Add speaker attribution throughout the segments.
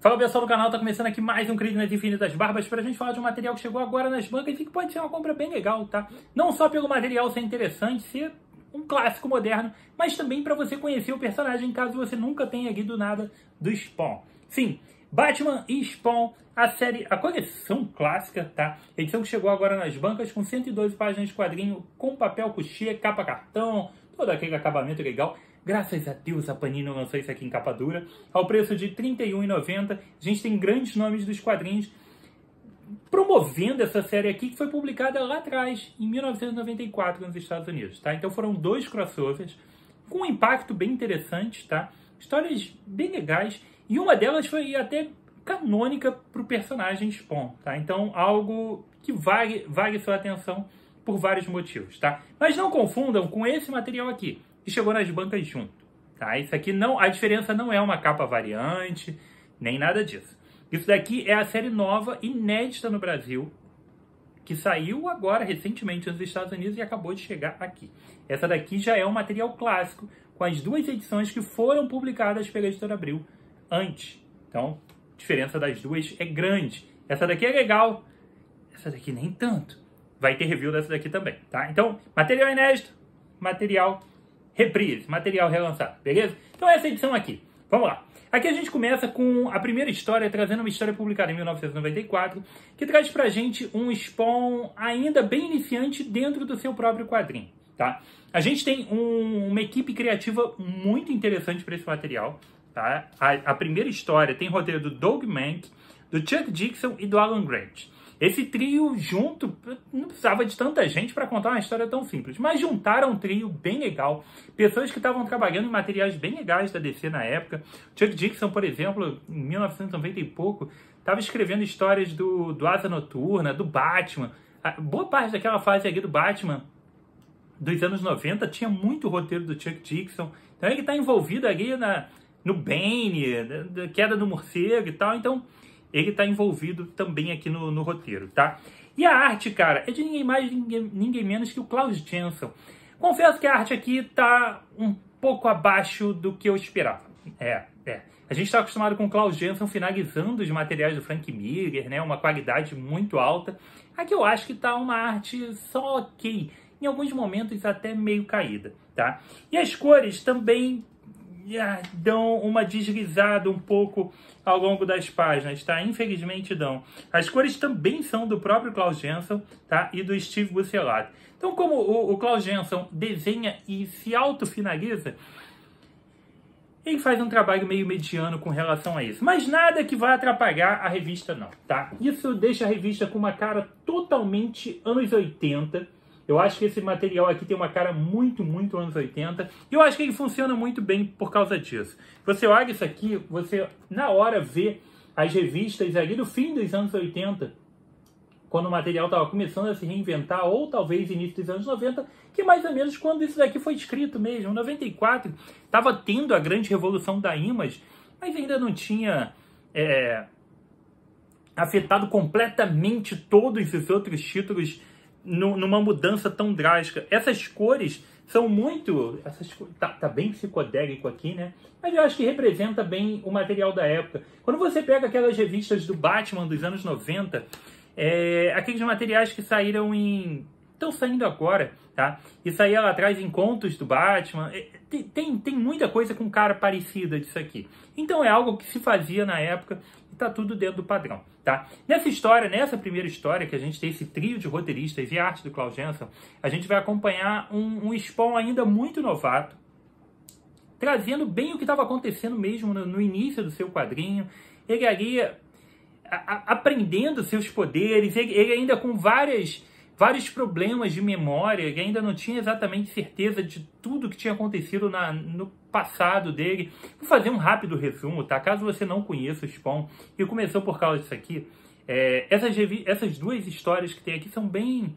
Speaker 1: Fala pessoal do canal, tá começando aqui mais um Crise nas Infinitas Barbas pra gente falar de um material que chegou agora nas bancas e que pode ser uma compra bem legal, tá? Não só pelo material ser interessante, ser um clássico moderno, mas também para você conhecer o personagem caso você nunca tenha lido nada do Spawn. Sim, Batman e Spawn, a coleção clássica, tá? Edição que chegou agora nas bancas com 112 páginas de quadrinho, com papel couché, capa cartão, todo aquele acabamento legal. Graças a Deus a Panini lançou isso aqui em capa dura, ao preço de R$ 31,90. A gente tem grandes nomes dos quadrinhos promovendo essa série aqui, que foi publicada lá atrás, em 1994, nos Estados Unidos, tá? Então foram dois crossovers, com um impacto bem interessante, tá? Histórias bem legais, e uma delas foi até canônica para o personagem Spawn, tá? Então algo que vale sua atenção por vários motivos, tá? Mas não confundam com esse material aqui, que chegou nas bancas junto, tá? Isso aqui não, a diferença não é uma capa variante, nem nada disso. Isso daqui é a série nova, inédita no Brasil, que saiu agora, recentemente, nos Estados Unidos e acabou de chegar aqui. Essa daqui já é um material clássico, com as duas edições que foram publicadas pela Editora Abril antes. Então, a diferença das duas é grande. Essa daqui é legal, essa daqui nem tanto. Vai ter review dessa daqui também, tá? Então, material inédito, material reprise, material relançado, beleza? Então essa edição aqui, vamos lá. Aqui a gente começa com a primeira história, trazendo uma história publicada em 1994, que traz pra gente um Spawn ainda bem iniciante dentro do seu próprio quadrinho, tá? A gente tem uma equipe criativa muito interessante para esse material, tá? A primeira história tem roteiro do Doug Mahnke, do Chuck Dixon e do Alan Grant. Esse trio junto, não precisava de tanta gente para contar uma história tão simples, mas juntaram um trio bem legal, pessoas que estavam trabalhando em materiais bem legais da DC na época. Chuck Dixon, por exemplo, em 1990 e pouco, estava escrevendo histórias do Asa Noturna, do Batman. Boa parte daquela fase aqui do Batman dos anos 90 tinha muito roteiro do Chuck Dixon, então ele está envolvido ali no Bane, da queda do morcego e tal, então ele está envolvido também aqui no roteiro, tá? E a arte, cara, é de ninguém mais, ninguém menos que o Klaus Janson. Confesso que a arte aqui tá um pouco abaixo do que eu esperava. A gente está acostumado com o Klaus Janson finalizando os materiais do Frank Miller, né? Uma qualidade muito alta. Aqui eu acho que tá uma arte só ok. Em alguns momentos até meio caída, tá? E as cores também dão uma deslizada um pouco ao longo das páginas, tá? Infelizmente dão. As cores também são do próprio Klaus Janson, tá? E do Steve Buccellato. Então, como o Klaus Janson desenha e se autofinaliza, ele faz um trabalho meio mediano com relação a isso. Mas nada que vai atrapalhar a revista, não, tá? Isso deixa a revista com uma cara totalmente anos 80. Eu acho que esse material aqui tem uma cara muito, muito anos 80. E eu acho que ele funciona muito bem por causa disso. Você olha isso aqui, você na hora vê as revistas ali do fim dos anos 80, quando o material estava começando a se reinventar, ou talvez início dos anos 90, que é mais ou menos quando isso daqui foi escrito mesmo. Em 94, estava tendo a grande revolução da Image, mas ainda não tinha afetado completamente todos os outros títulos numa mudança tão drástica. Essas cores são muito... Tá bem psicodélico aqui, né? Mas eu acho que representa bem o material da época. Quando você pega aquelas revistas do Batman dos anos 90, aqueles materiais que saíram estão saindo agora, tá? E saía lá atrás em contos do Batman. Tem muita coisa com cara parecida disso aqui. Então é algo que se fazia na época e tá tudo dentro do padrão, tá? Nessa primeira história, que a gente tem esse trio de roteiristas e arte do Klaus Janson, a gente vai acompanhar um Spawn ainda muito novato, trazendo bem o que estava acontecendo mesmo no início do seu quadrinho. Ele ali aprendendo seus poderes, ele ainda com vários problemas de memória, ele ainda não tinha exatamente certeza de tudo que tinha acontecido no passado dele. Vou fazer um rápido resumo, tá? Caso você não conheça o Spawn, e começou por causa disso aqui, essas duas histórias que tem aqui são bem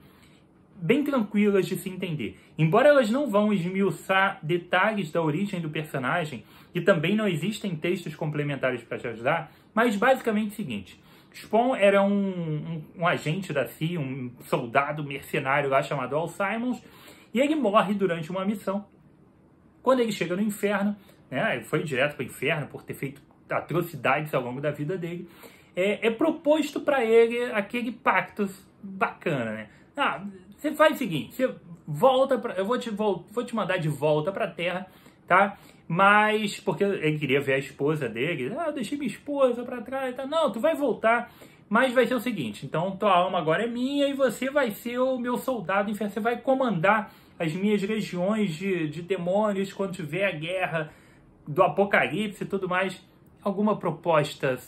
Speaker 1: tranquilas de se entender. Embora elas não vão esmiuçar detalhes da origem do personagem, e também não existem textos complementares para te ajudar, mas basicamente é o seguinte: Spawn era um agente da CIA, um soldado mercenário lá chamado Al Simons, e ele morre durante uma missão. Quando ele chega no inferno, né, ele foi direto para o inferno por ter feito atrocidades ao longo da vida dele, é proposto para ele aquele pacto bacana, né? Você faz o seguinte, você volta eu vou te mandar de volta para a Terra, tá? Mas, porque ele queria ver a esposa dele, eu deixei minha esposa para trás, tá? Não, tu vai voltar, mas vai ser o seguinte, então tua alma agora é minha e você vai ser o meu soldado, enfim, você vai comandar as minhas legiões de demônios quando tiver a guerra do apocalipse e tudo mais. Alguma proposta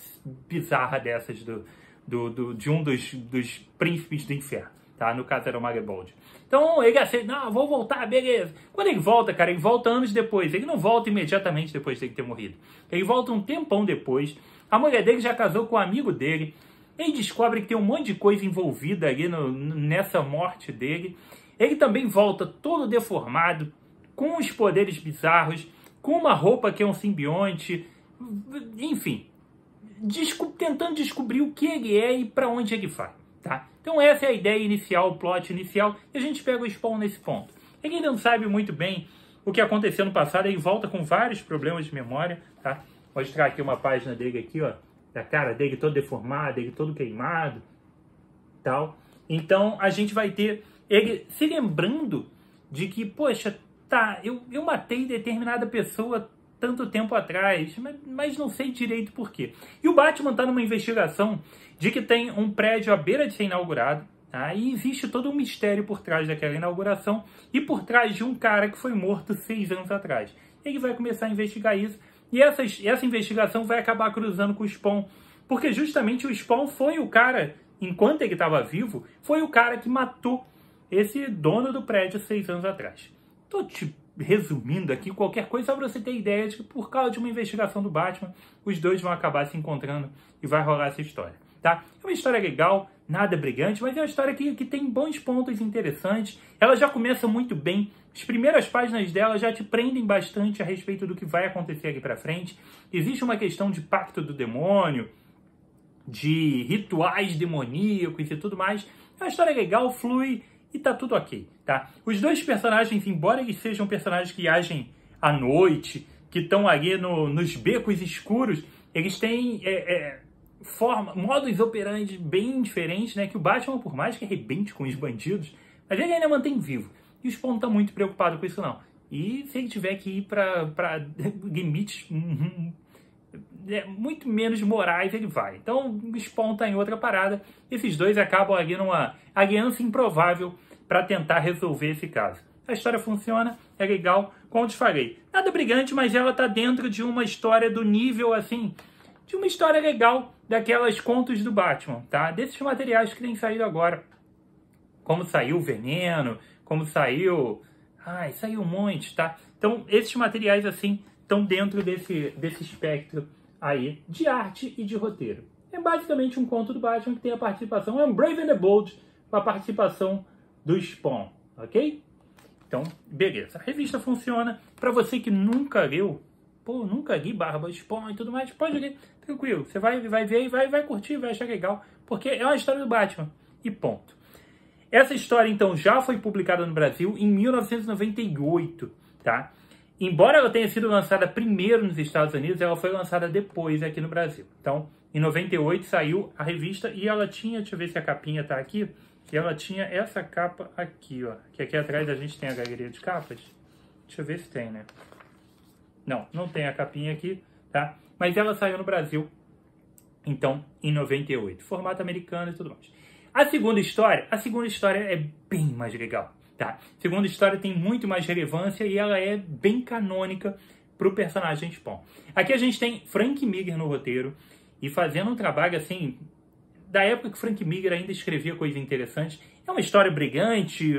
Speaker 1: bizarra dessas de um dos príncipes do inferno, tá? No caso era o Maribold. Então ele aceita, não, vou voltar, beleza. Quando ele volta, cara, ele volta anos depois. Ele não volta imediatamente depois de ele ter morrido. Ele volta um tempão depois. A mulher dele já casou com um amigo dele. Ele descobre que tem um monte de coisa envolvida ali nessa morte dele. Ele também volta todo deformado, com os poderes bizarros, com uma roupa que é um simbionte, enfim, tentando descobrir o que ele é e para onde ele vai, tá? Então essa é a ideia inicial, o plot inicial, e a gente pega o Spawn nesse ponto. Ele ainda não sabe muito bem o que aconteceu no passado, ele volta com vários problemas de memória, tá? Vou mostrar aqui uma página dele aqui, ó, da cara dele todo deformado, ele todo queimado, tal. Então a gente vai ter ele se lembrando de que, poxa, tá, eu matei determinada pessoa tanto tempo atrás, mas não sei direito por quê. E o Batman está numa investigação de que tem um prédio à beira de ser inaugurado, tá? E existe todo um mistério por trás daquela inauguração e por trás de um cara que foi morto 6 anos atrás. Ele vai começar a investigar isso e essa investigação vai acabar cruzando com o Spawn, porque justamente o Spawn foi o cara, enquanto ele estava vivo, foi o cara que matou esse dono do prédio 6 anos atrás. Tô te resumindo aqui qualquer coisa só para você ter ideia de que por causa de uma investigação do Batman, os dois vão acabar se encontrando e vai rolar essa história, tá? É uma história legal, nada brigante, mas é uma história que tem bons pontos interessantes. Ela já começa muito bem. As primeiras páginas dela já te prendem bastante a respeito do que vai acontecer aqui para frente. Existe uma questão de pacto do demônio, de rituais demoníacos e tudo mais. É uma história legal, flui e tá tudo ok, tá? Os dois personagens, embora eles sejam personagens que agem à noite, que estão ali nos becos escuros, eles têm modos operantes bem diferentes, né? Que o Batman, por mais que arrebente com os bandidos, mas ele ainda mantém vivo. E o Spawn não tá muito preocupado com isso, não. E se ele tiver que ir para limites muito menos morais, ele vai. Então o Spawn tá em outra parada. Esses dois acabam ali numa aliança improvável para tentar resolver esse caso. A história funciona, é legal, como eu te falei. Nada brigante, mas ela tá dentro de uma história do nível, assim, de uma história legal daquelas contos do Batman, tá? Desses materiais que têm saído agora. Como saiu o Veneno, como saiu... saiu um monte, tá? Então, esses materiais, assim, estão dentro desse espectro aí de arte e de roteiro. É basicamente um conto do Batman que tem a participação, é um Brave and the Bold, com a participação do Spawn, ok? Então, beleza. A revista funciona. Para você que nunca leu, nunca li Barba, Spawn e tudo mais, pode ler, tranquilo. Você vai ver e vai curtir, vai achar legal, porque é uma história do Batman, e ponto. Essa história, então, já foi publicada no Brasil em 1998, tá? Embora ela tenha sido lançada primeiro nos Estados Unidos, ela foi lançada depois aqui no Brasil. Então, em 98 saiu a revista e ela tinha, deixa eu ver se a capinha tá aqui, e ela tinha essa capa aqui, ó. Que aqui atrás a gente tem a galeria de capas. Deixa eu ver se tem, né? Não tem a capinha aqui, tá? Mas ela saiu no Brasil, então, em 98. Formato americano e tudo mais. A segunda história é bem mais legal, tá? A segunda história tem muito mais relevância e ela é bem canônica pro personagem Spawn. Aqui a gente tem Frank Miller no roteiro e fazendo um trabalho, assim, da época que Frank Miller ainda escrevia coisas interessantes. É uma história brigante?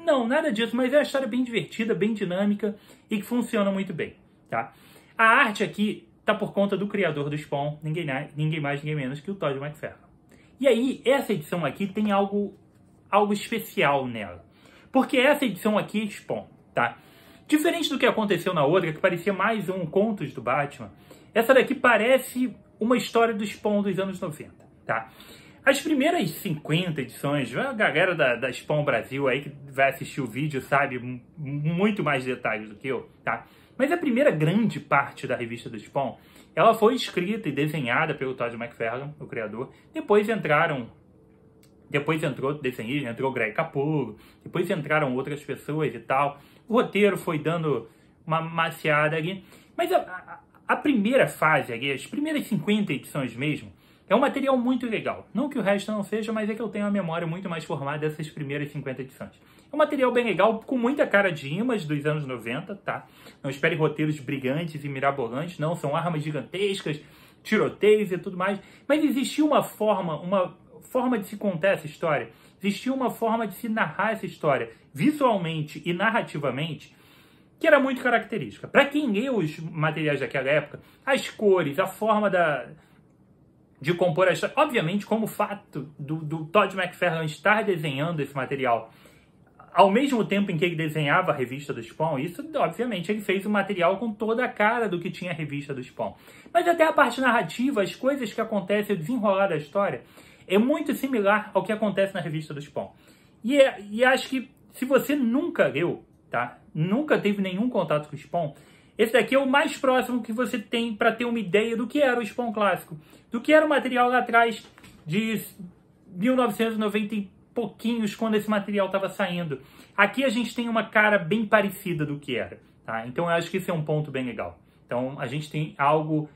Speaker 1: Não, nada disso, mas é uma história bem divertida, bem dinâmica e que funciona muito bem, tá? A arte aqui tá por conta do criador do Spawn, ninguém mais, ninguém menos que o Todd McFarlane. E aí, essa edição aqui tem algo especial nela. Porque essa edição aqui é Spawn, tá? Diferente do que aconteceu na outra, que parecia mais um Contos do Batman, essa daqui parece uma história do Spawn dos anos 90, tá? As primeiras 50 edições, a galera da Spawn Brasil aí que vai assistir o vídeo sabe muito mais detalhes do que eu, tá? Mas a primeira grande parte da revista do Spawn ela foi escrita e desenhada pelo Todd McFarlane, o criador. Depois entrou desenhista, entrou Greg Capullo, depois entraram outras pessoas e tal. O roteiro foi dando uma maciada ali. Mas a primeira fase ali, as primeiras 50 edições mesmo, é um material muito legal. Não que o resto não seja, mas é que eu tenho uma memória muito mais formada dessas primeiras 50 edições. É um material bem legal, com muita cara de imãs dos anos 90, tá? Não espere roteiros brilhantes e mirabolantes, não. São armas gigantescas, tiroteios e tudo mais. Mas existia uma forma de se contar essa história. Existia uma forma de se narrar essa história, visualmente e narrativamente, que era muito característica. Para quem leu os materiais daquela época, as cores, a forma de compor a história, obviamente, como o fato do Todd McFarlane estar desenhando esse material ao mesmo tempo em que ele desenhava a revista do Spawn, isso, obviamente, ele fez o material com toda a cara do que tinha a revista do Spawn. Mas até a parte narrativa, as coisas que acontecem, o desenrolar da história, é muito similar ao que acontece na revista do Spawn. E acho que se você nunca leu, tá? Nunca teve nenhum contato com o Spawn, esse daqui é o mais próximo que você tem para ter uma ideia do que era o Spawn clássico, do que era o material lá atrás de 1990 e pouquinhos, quando esse material estava saindo. Aqui a gente tem uma cara bem parecida do que era, tá? Então eu acho que esse é um ponto bem legal. Então a gente tem algo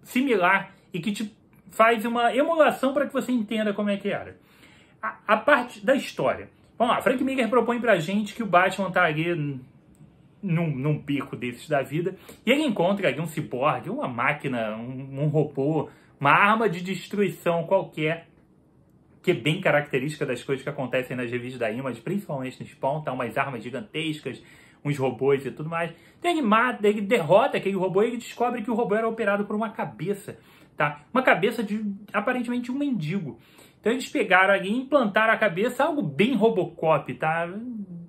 Speaker 1: similar e que te faz uma emulação para que você entenda como é que era. A parte da história. Vamos lá, Frank Miller propõe pra gente que o Batman tá ali num pico desses da vida, e ele encontra ali um ciborgue, uma máquina, um robô, uma arma de destruição qualquer, que é bem característica das coisas que acontecem nas revistas da Image, principalmente no Spawn, tá? Umas armas gigantescas, uns robôs e tudo mais. Então ele derrota aquele robô e ele descobre que o robô era operado por uma cabeça, tá? Uma cabeça de, aparentemente, um mendigo. Então eles pegaram ali e implantaram a cabeça, algo bem Robocop, tá?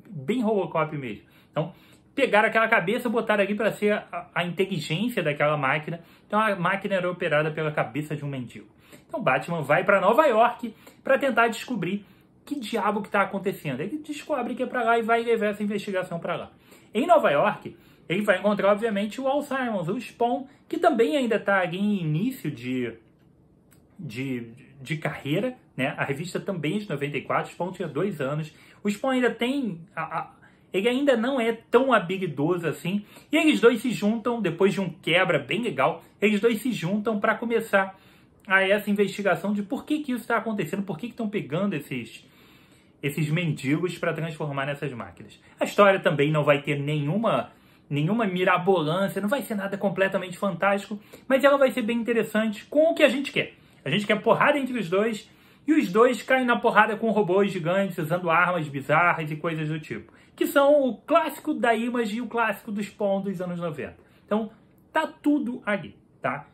Speaker 1: Bem Robocop mesmo. Então, pegaram aquela cabeça, botaram ali para ser a inteligência daquela máquina. Então a máquina era operada pela cabeça de um mendigo. Então Batman vai para Nova York para tentar descobrir que diabo que está acontecendo. Ele descobre que é para lá e vai levar essa investigação para lá. Em Nova York, ele vai encontrar, obviamente, o Al Simons, o Spawn, que também ainda está ali em início de carreira, né? A revista também é de 94, o Spawn tinha 2 anos. O Spawn ainda tem... ele ainda não é tão habilidoso assim. E eles dois se juntam, depois de um quebra bem legal, eles dois se juntam para começar a essa investigação de por que isso está acontecendo, por que estão pegando esses mendigos para transformar nessas máquinas. A história também não vai ter nenhuma mirabolância, não vai ser nada completamente fantástico, mas ela vai ser bem interessante com o que a gente quer. A gente quer porrada entre os dois, e os dois caem na porrada com robôs gigantes, usando armas bizarras e coisas do tipo. Que são o clássico da Image e o clássico do Spawn dos anos 90. Então, tá tudo ali, tá?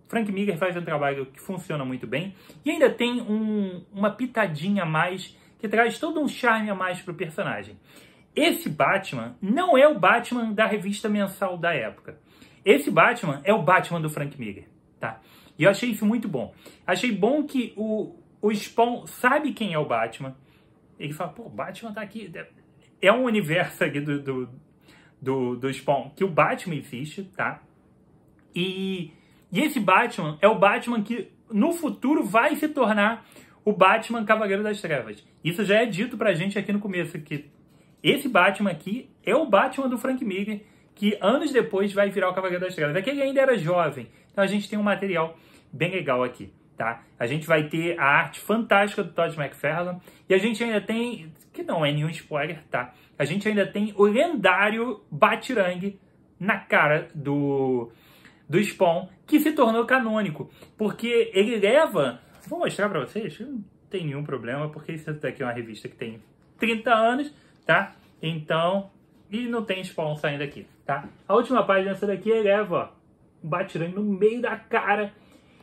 Speaker 1: Frank Miller faz um trabalho que funciona muito bem. E ainda tem uma pitadinha a mais, que traz todo um charme a mais pro personagem. Esse Batman não é o Batman da revista mensal da época. Esse Batman é o Batman do Frank Miller, tá? E eu achei isso muito bom. Achei bom que o Spawn sabe quem é o Batman. Ele fala, pô, o Batman tá aqui. É um universo aqui do Spawn que o Batman existe, tá? E esse Batman é o Batman que no futuro vai se tornar o Batman Cavaleiro das Trevas. Isso já é dito pra gente aqui no começo, que esse Batman aqui é o Batman do Frank Miller, que anos depois vai virar o Cavaleiro das Trevas. É que ele ainda era jovem, então a gente tem um material bem legal aqui, tá? A gente vai ter a arte fantástica do Todd McFarlane, e a gente ainda tem, que não é nenhum spoiler, tá? A gente ainda tem o lendário Batirangue na cara do Spawn, que se tornou canônico, porque ele leva... Vou mostrar pra vocês, não tem nenhum problema, porque isso daqui é uma revista que tem 30 anos, tá? Então, e não tem Spawn saindo aqui, tá? A última página dessa daqui, ele leva, ó, o Batirangue no meio da cara,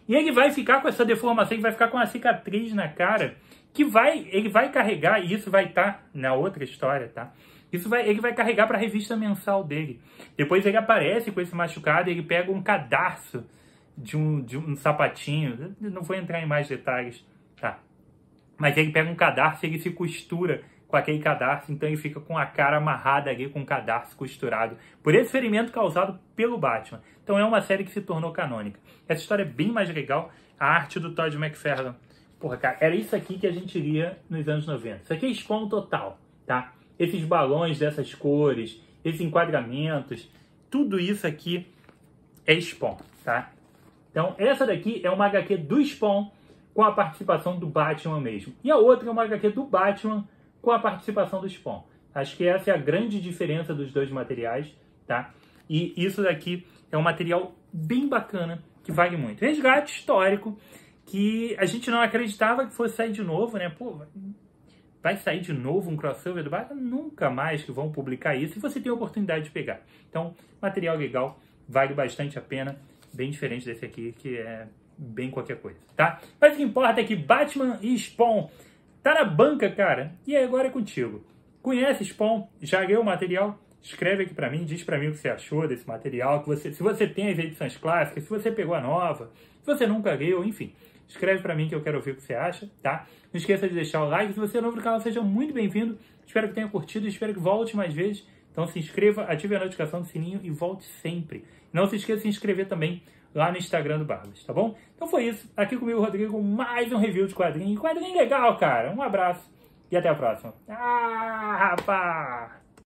Speaker 1: e ele vai ficar com essa deformação, ele vai ficar com uma cicatriz na cara, que ele vai carregar, e isso vai estar na outra história, tá? Ele vai carregar para a revista mensal dele. Depois ele aparece com esse machucado, ele pega um cadarço de um sapatinho. Eu não vou entrar em mais detalhes, tá? Mas ele pega um cadarço e ele se costura com aquele cadarço, então ele fica com a cara amarrada ali com o cadarço costurado por esse ferimento causado pelo Batman. Então é uma série que se tornou canônica. Essa história é bem mais legal. A arte do Todd McFarlane, porra, cara, era isso aqui que a gente lia nos anos 90. Isso aqui é Spawn total, tá? Esses balões dessas cores, esses enquadramentos, tudo isso aqui é Spawn, tá? Então essa daqui é uma HQ do Spawn com a participação do Batman mesmo. E a outra é uma HQ do Batman com a participação do Spawn. Acho que essa é a grande diferença dos dois materiais, tá? E isso daqui é um material bem bacana, que vale muito. Resgate histórico, que a gente não acreditava que fosse sair de novo, né? Pô, vai sair de novo um crossover do Batman? Nunca mais que vão publicar isso, e você tem a oportunidade de pegar. Então, material legal, vale bastante a pena, bem diferente desse aqui, que é bem qualquer coisa, tá? Mas o que importa é que Batman e Spawn tá na banca, cara, e agora é contigo. Conhece Spawn? Já leu o material? Escreve aqui pra mim, diz pra mim o que você achou desse material, se você tem as edições clássicas, se você pegou a nova, se você nunca leu, enfim. Escreve pra mim que eu quero ouvir o que você acha, tá? Não esqueça de deixar o like. Se você é novo no canal, seja muito bem-vindo. Espero que tenha curtido, espero que volte mais vezes. Então se inscreva, ative a notificação do sininho e volte sempre. Não se esqueça de se inscrever também lá no Instagram do Barbas, tá bom? Então foi isso. Aqui comigo, Rodrigo, mais um review de quadrinho. Quadrinho legal, cara. Um abraço e até a próxima. Ah, rapaz!